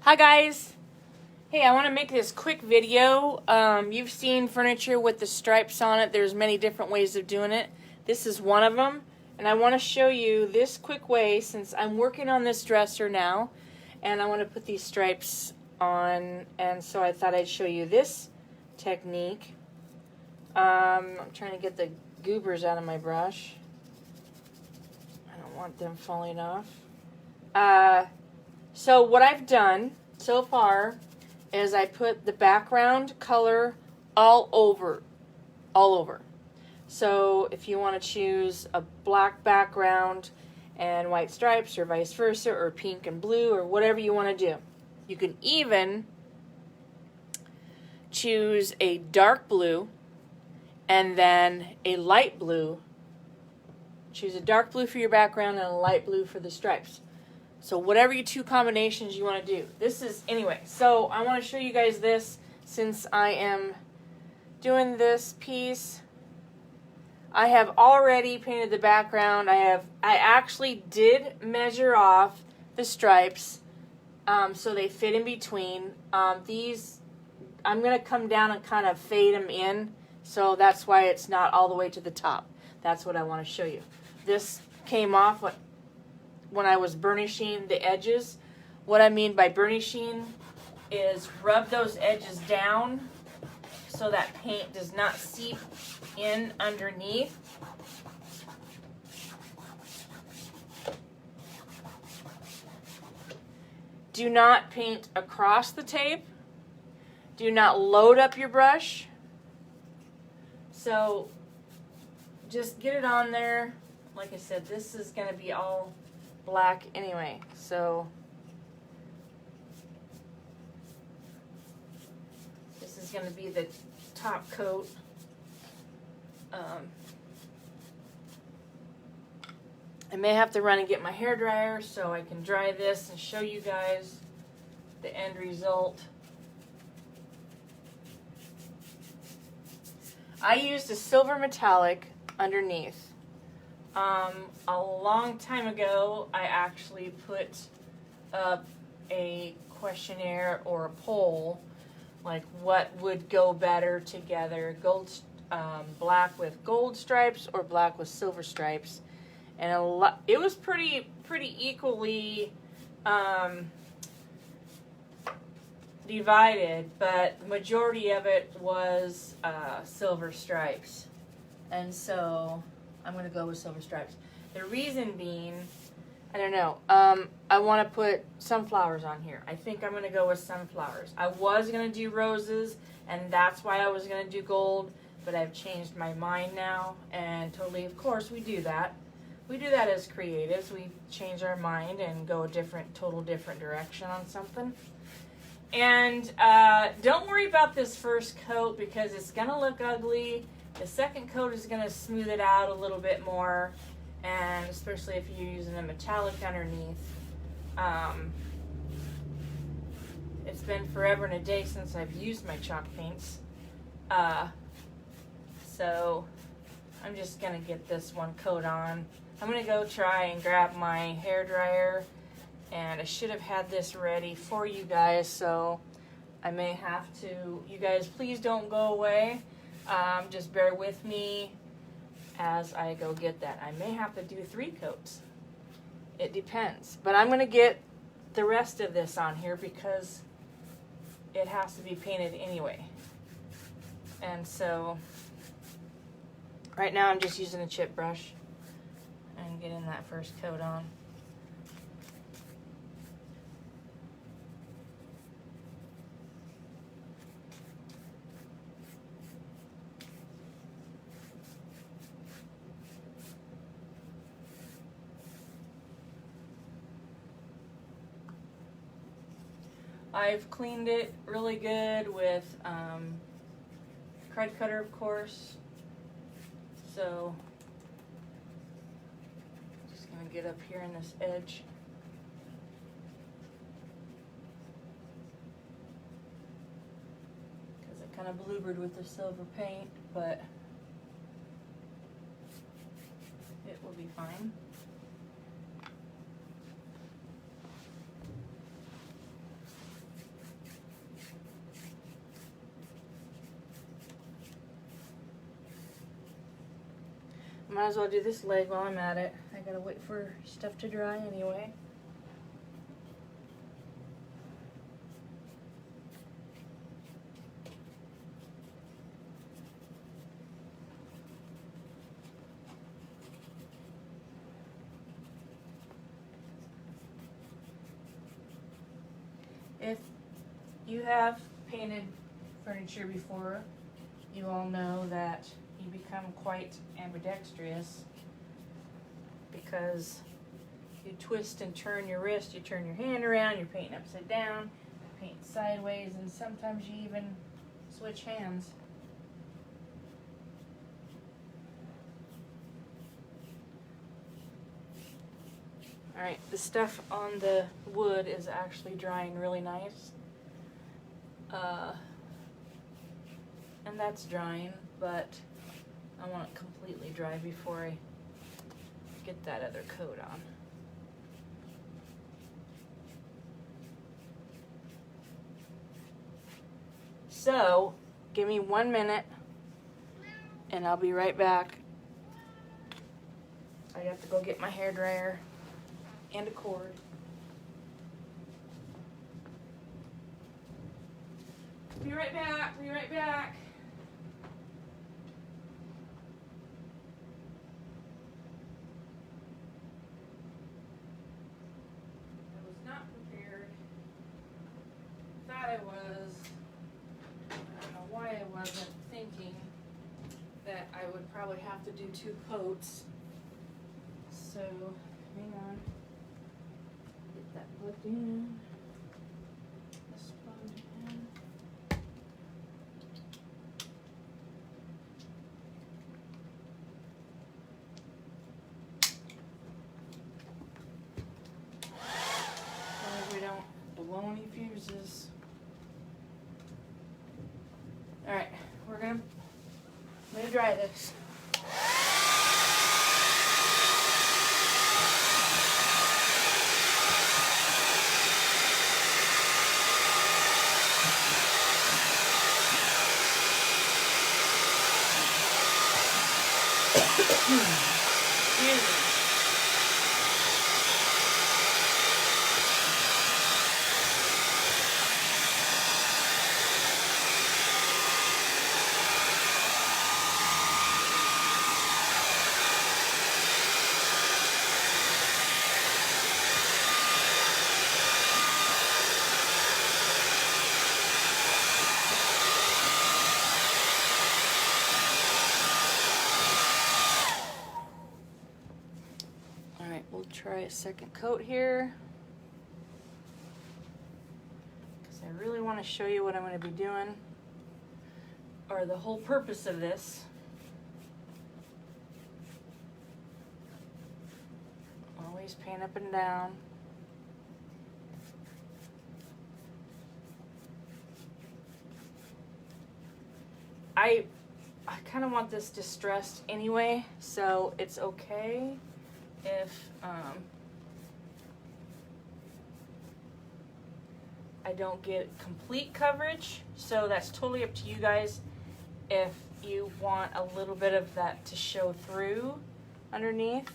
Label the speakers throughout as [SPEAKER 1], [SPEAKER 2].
[SPEAKER 1] Hi guys! Hey, I want to make this quick video. You've seen furniture with the stripes on it. There's many different ways of doing it. This is one of them, and I want to show you this quick way since I'm working on this dresser now, and I want to put these stripes on, and so I thought I'd show you this technique. I'm trying to get the goobers out of my brush. I don't want them falling off. So what I've done so far is I put the background color all over. So if you want to choose a black background and white stripes or vice versa, or pink and blue, or whatever you want to do. You can even choose a dark blue and then a light blue. Choose a dark blue for your background and a light blue for the stripes. So whatever your two combinations you want to do. This is, anyway, so I want to show you guys this since I am doing this piece. I have already painted the background. I actually did measure off the stripes so they fit in between. These, I'm going to come down and kind of fade them in, so that's why it's not all the way to the top. That's what I want to show you. This came off when I was burnishing the edges. What I mean by burnishing is rub those edges down so that paint does not seep in underneath. Do not paint across the tape. Do not load up your brush. So just get it on there. Like I said, this is going to be all black anyway, so this is going to be the top coat. I may have to run and get my hair dryer so I can dry this and show you guys the end result. I used a silver metallic underneath. A long time ago, I actually put up a questionnaire or a poll, like what would go better together, black with gold stripes or black with silver stripes, and it was pretty equally divided, but the majority of it was silver stripes, and so I'm going to go with silver stripes. The reason being, I don't know, I want to put sunflowers on here. I think I'm going to go with sunflowers. I was going to do roses, and that's why I was going to do gold, but I've changed my mind now, and totally, of course, we do that. We do that as creatives. We change our mind and go a total different direction on something. And don't worry about this first coat because it's going to look ugly. The second coat is going to smooth it out a little bit more, and especially if you're using a metallic underneath. It's been forever and a day since I've used my chalk paints. So I'm just going to get this one coat on. I'm going to go try and grab my hair dryer, and I should have had this ready for you guys, so I may have to. You guys, please don't go away. Just bear with me as I go get that. I may have to do 3 coats. It depends. But I'm going to get the rest of this on here because it has to be painted anyway. And so right now I'm just using a chip brush and getting that first coat on. I've cleaned it really good with crud cutter, of course. So just gonna get up here in this edge. Because I kind of bloobered with the silver paint, but it will be fine. Might as well do this leg while I'm at it. I gotta wait for stuff to dry anyway. If you have painted furniture before, you all know that you become quite ambidextrous because you twist and turn your wrist, you turn your hand around, you're painting upside down, paint sideways, and sometimes you even switch hands. Alright, the stuff on the wood is actually drying really nice. And that's drying, but I want it completely dry before I get that other coat on. So, give me 1 minute and I'll be right back. I have to go get my hairdryer and a cord. Be right back, be right back. I was not prepared. Thought I was. I don't know why I wasn't thinking that I would probably have to do 2 coats. So, hang on. Get that plugged in. This plugged in. We don't blow any fuses. Alright, let me dry this. Excuse me. We'll try a second coat here because I really want to show you what I'm going to be doing, or the whole purpose of this. Always paint up and down. I kind of want this distressed anyway, so it's okay if I don't get complete coverage, so that's totally up to you guys if you want a little bit of that to show through underneath.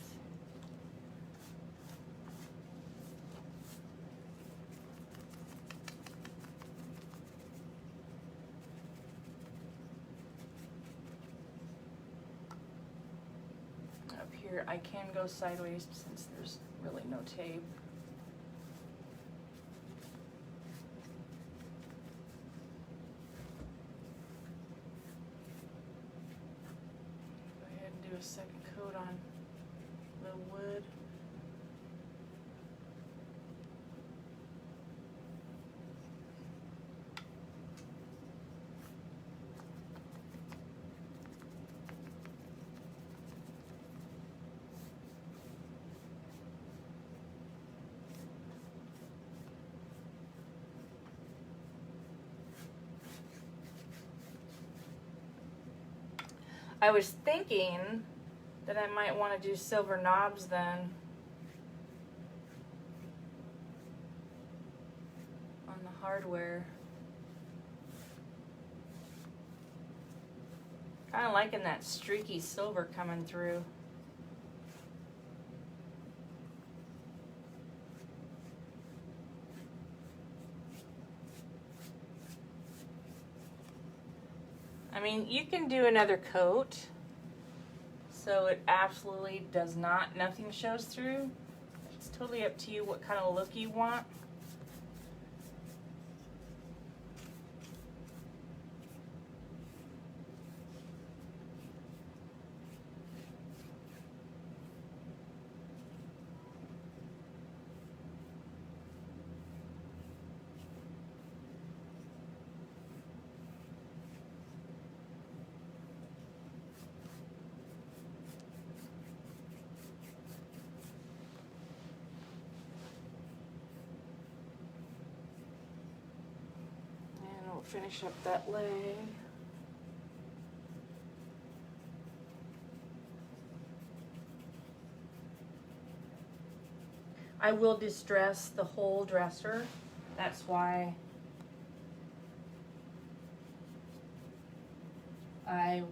[SPEAKER 1] Up here I can go sideways since there's really no tape. A second coat on the wood. I was thinking that I might want to do silver knobs then on the hardware. Kind of liking that streaky silver coming through. mean, you can do another coat so it absolutely does not, nothing shows through. It's totally up to you what kind of look you want. Finish up that leg. I will distress the whole dresser. That's why I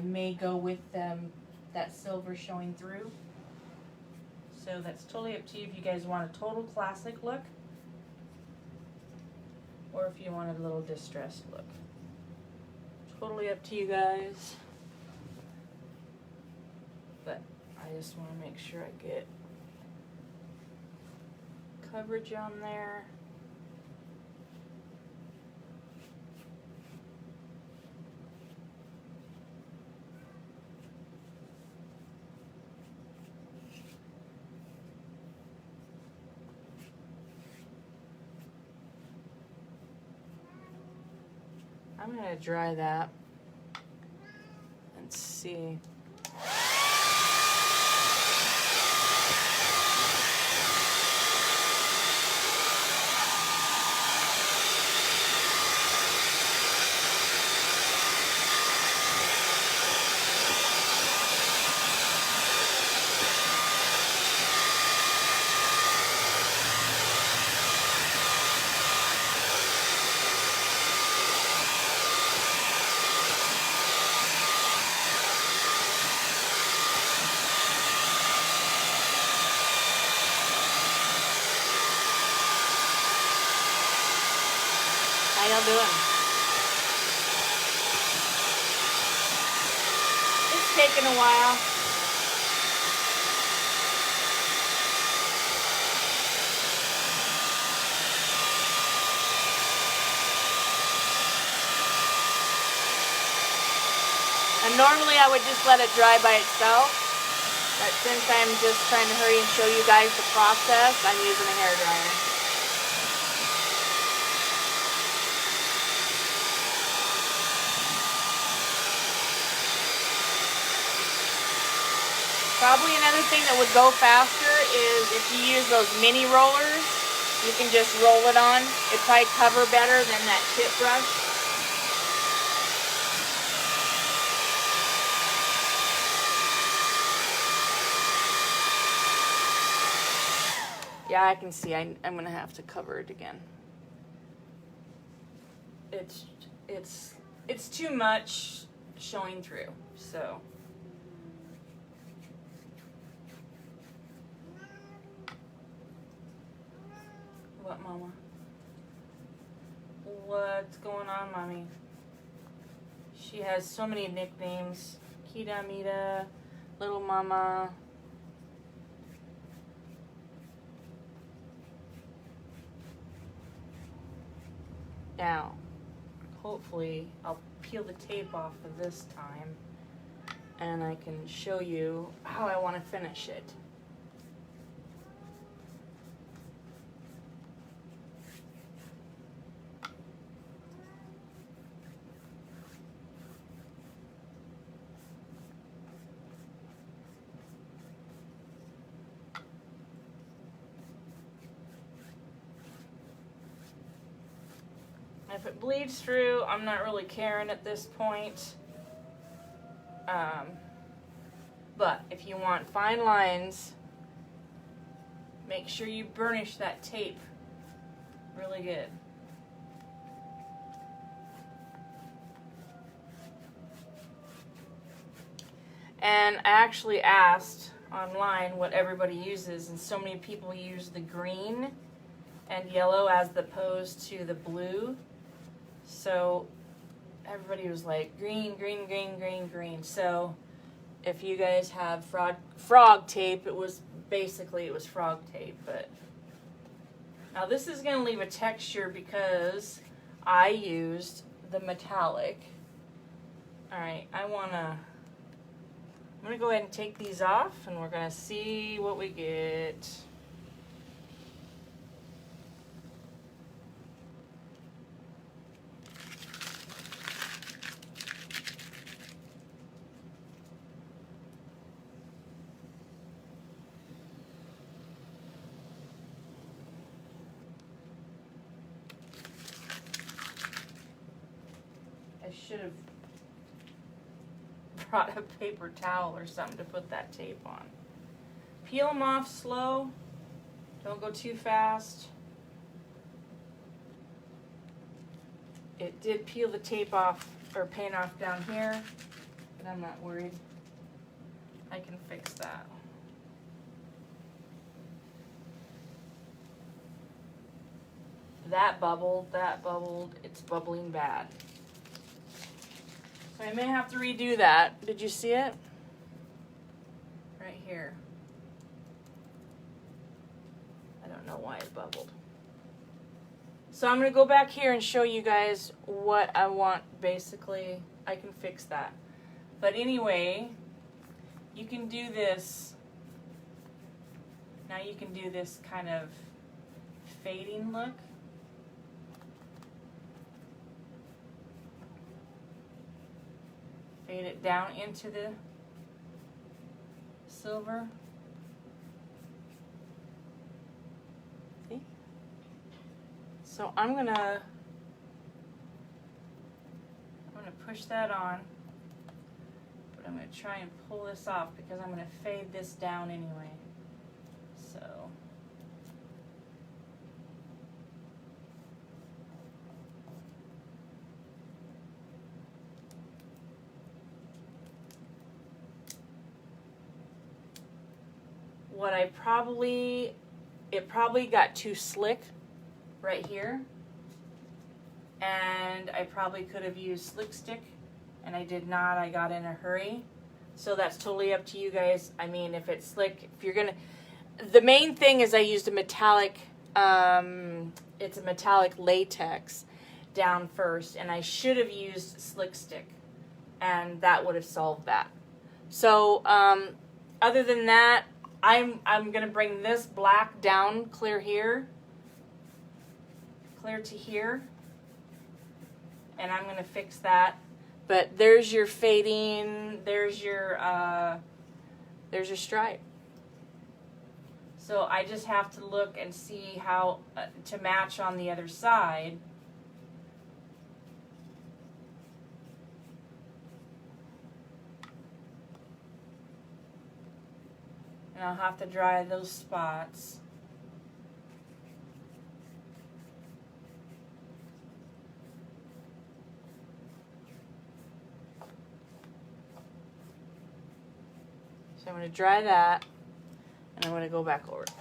[SPEAKER 1] may go with that silver showing through. So that's totally up to you if you guys want a total classic look, or if you want a little distressed look. Totally up to you guys. But I just want to make sure I get coverage on there. I'm going to dry that and see. How y'all doing? It's taking a while. And normally I would just let it dry by itself, but since I'm just trying to hurry and show you guys the process, I'm using a hairdryer. Probably another thing that would go faster is if you use those mini rollers, you can just roll it on. It'd probably cover better than that tip brush. Yeah, I can see. I'm gonna have to cover it again. It's too much showing through, so. What, Mama? What's going on, Mommy? She has so many nicknames. Kita, Mita, Little Mama. Now, hopefully, I'll peel the tape off of this time, and I can show you how I want to finish it. If it bleeds through, I'm not really caring at this point. But if you want fine lines, make sure you burnish that tape really good. And I actually asked online what everybody uses, and so many people use the green and yellow as opposed to the blue. So everybody was like, green, green, green, green, green. So if you guys have frog tape, it was frog tape. But now this is going to leave a texture because I used the metallic. Alright, I'm going to go ahead and take these off, and we're going to see what we get. I should have brought a paper towel or something to put that tape on. Peel them off slow. Don't go too fast. It did peel the tape off, or paint off down here, but I'm not worried. I can fix that. That bubbled, it's bubbling bad. So I may have to redo that. Did you see it? Right here. I don't know why it bubbled. So I'm going to go back here and show you guys what I want. Basically, I can fix that. But anyway, you can do this. Now you can do this kind of fading look. Fade it down into the silver. See? So I'm gonna push that on, but I'm gonna try and pull this off because I'm gonna fade this down anyway. So what it probably got too slick right here, and I probably could have used slick stick, and I did not. I got in a hurry, so that's totally up to you guys. I mean, if it's slick, if you're gonna, the main thing is I used a metallic, it's a metallic latex down first, and I should have used slick stick, and that would have solved that. So other than that, I'm gonna bring this black down clear here, clear to here, and I'm gonna fix that. But there's your fading, there's your stripe. So I just have to look and see how to match on the other side. And I'll have to dry those spots. So I'm going to dry that, and I'm going to go back over it.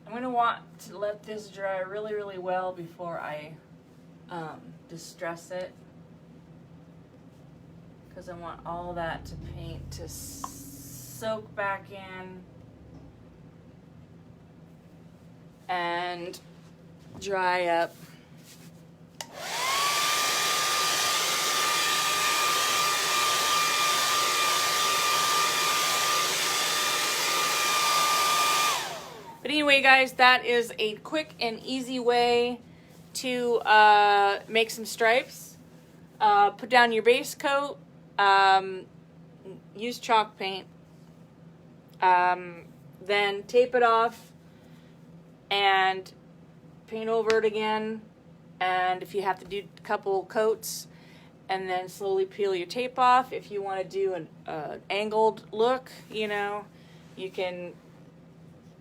[SPEAKER 1] I'm going to want to let this dry really, really well before I distress it, because I want all that to paint to soak back in and dry up. But anyway, guys, that is a quick and easy way to make some stripes. Put down your base coat. Use chalk paint. Then tape it off and paint over it again. And if you have to do a couple coats, and then slowly peel your tape off. If you want to do an angled look, you know, you can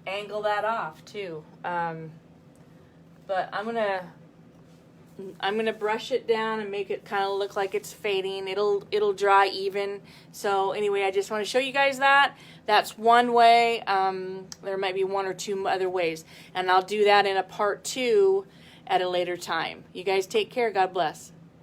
[SPEAKER 1] angle that off too. But I'm gonna brush it down and make it kind of look like it's fading. It'll dry even. So anyway, I just want to show you guys that. That's one way. There might be one or two other ways, and I'll do that in a part 2 at a later time. You guys take care. God bless.